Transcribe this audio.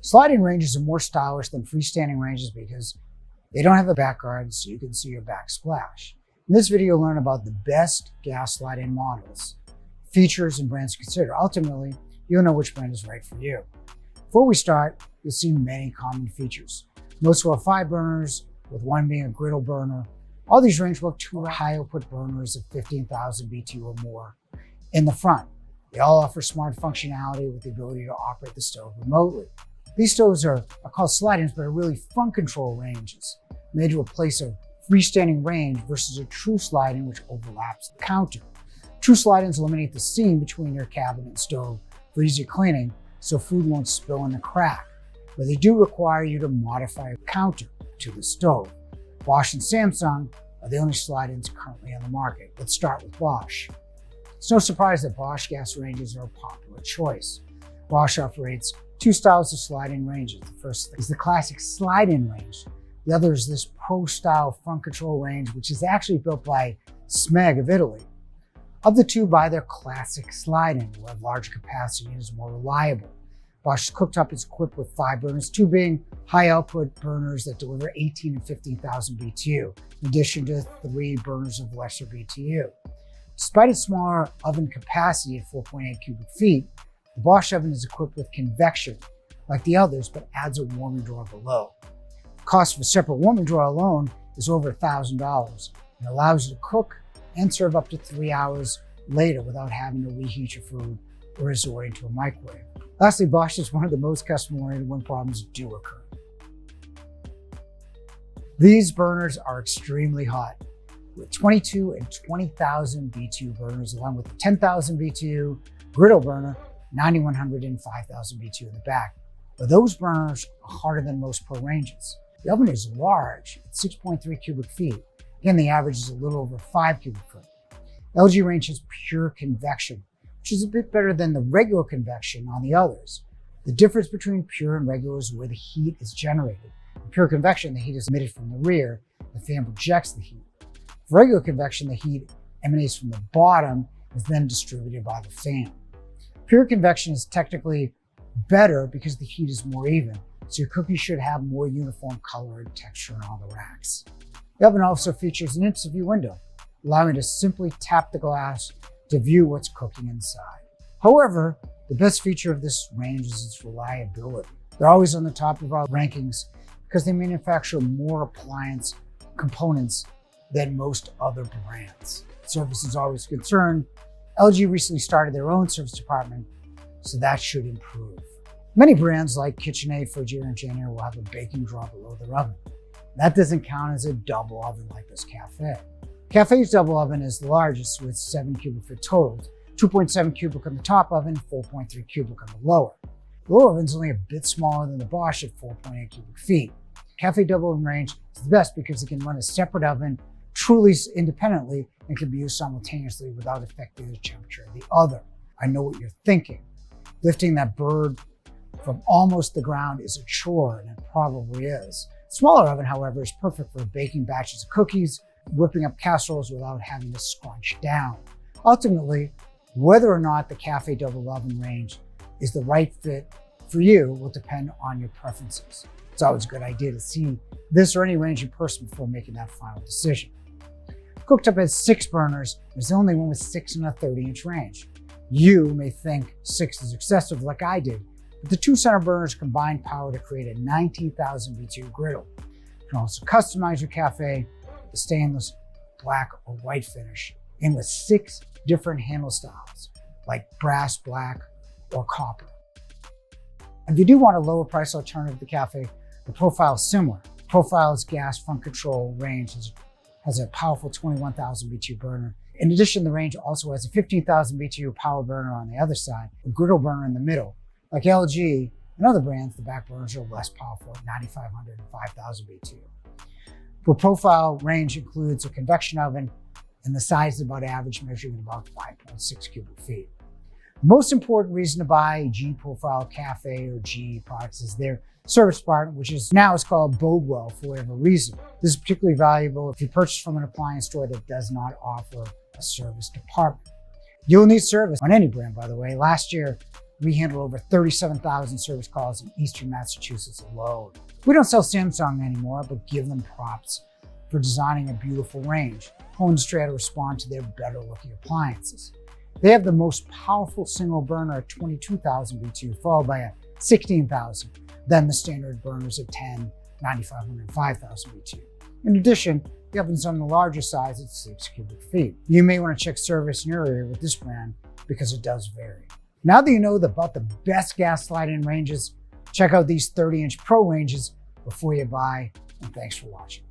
Sliding ranges are more stylish than freestanding ranges because they don't have a back guard so you can see your backsplash. In this video, you'll learn about the best gas slide-in models, features, and brands to consider. Ultimately, you'll know which brand is right for you. Before we start, you'll see many common features. Most will have 5 burners, with one being a griddle burner. All these range will have 2 high output burners of 15,000 BTU or more in the front. They all offer smart functionality with the ability to operate the stove remotely. These stoves are called slide-ins, but are really front control ranges, made to replace a freestanding range versus a true slide-in which overlaps the counter. True slide-ins eliminate the seam between your cabinet and stove for easier cleaning, so food won't spill in the crack, but they do require you to modify a counter to the stove. Bosch and Samsung are the only slide-ins currently on the market. Let's start with Bosch. It's no surprise that Bosch gas ranges are a popular choice. Bosch operates 2 styles of slide-in ranges. The first is the classic slide-in range. The other is this pro-style front control range, which is actually built by Smeg of Italy. Of the two, buy their classic slide-in, will have larger capacity and is more reliable. Bosch's cooktop is equipped with 5 burners, 2 being high output burners that deliver 18 and 15,000 BTU, in addition to 3 burners of lesser BTU. Despite its smaller oven capacity at 4.8 cubic feet, the Bosch oven is equipped with convection, like the others, but adds a warming drawer below. The cost of a separate warming drawer alone is over $1,000 and allows you to cook and serve up to 3 hours later without having to reheat your food or resort to a microwave. Lastly, Bosch is one of the most customer-oriented when problems do occur. These burners are extremely hot, with 22 and 20,000 BTU burners, along with the 10,000 BTU griddle burner, 9,100 and 5,000 BTU in the back. But those burners are harder than most pro ranges. The oven is large at 6.3 cubic feet. Again, the average is a little over 5 cubic feet. LG range has pure convection, which is a bit better than the regular convection on the others. The difference between pure and regular is where the heat is generated. In pure convection, the heat is emitted from the rear. The fan projects the heat. For regular convection, the heat emanates from the bottom and is then distributed by the fan. Pure convection is technically better because the heat is more even, so your cookies should have more uniform color and texture on all the racks. The oven also features an instant view window, allowing you to simply tap the glass to view what's cooking inside. However, the best feature of this range is its reliability. They're always on the top of our rankings because they manufacture more appliance components than most other brands. Service is always a concern. LG recently started their own service department, so that should improve. Many brands like KitchenAid, Frigidaire, and Janier will have a baking drawer below their oven. That doesn't count as a double oven like this Cafe. Cafe's double oven is the largest with 7 cubic feet total, 2.7 cubic on the top oven, 4.3 cubic on the lower. The lower oven is only a bit smaller than the Bosch at 4.8 cubic feet. Cafe double oven range is the best because it can run a separate oven truly independently and can be used simultaneously without affecting the temperature of the other. I know what you're thinking. Lifting that bird from almost the ground is a chore, and it probably is. The smaller oven, however, is perfect for baking batches of cookies, whipping up casseroles without having to scrunch down. Ultimately, whether or not the Cafe double oven range is the right fit for you will depend on your preferences. It's always a good idea to see this or any range in person before making that final decision. Cooktop has 6 burners and is the only one with 6 and a 30-inch range. You may think 6 is excessive like I did, but the 2 center burners combine power to create a 19,000 BTU griddle. You can also customize your Cafe with a stainless, black, or white finish, and with 6 different handle styles, like brass, black, or copper. If you do want a lower price alternative to the Cafe, the profile is similar. The Profile's gas front control range has a powerful 21,000 BTU burner. In addition, the range also has a 15,000 BTU power burner on the other side, a griddle burner in the middle. Like LG and other brands, the back burners are less powerful at 9,500 and 5,000 BTU. The Profile range includes a convection oven, and the size is about average, measuring about 5.6 cubic feet. The most important reason to buy G Profile Cafe or G products is their service department, which is now called Bodewell for whatever reason. This is particularly valuable if you purchase from an appliance store that does not offer a service department. You'll need service on any brand, by the way. Last year, We handle over 37,000 service calls in Eastern Massachusetts alone. We don't sell Samsung anymore, but give them props for designing a beautiful range. Whole industry had to respond to their better looking appliances. They have the most powerful single burner at 22,000 BTU, followed by a 16,000, then the standard burners at 10, 9,500, and 5,000 BTU. In addition, the oven's on the larger size at 6 cubic feet. You may want to check service in your area with this brand because it does vary. Now that you know about the best gas slide-in ranges, check out these 30-inch Pro ranges before you buy, and thanks for watching.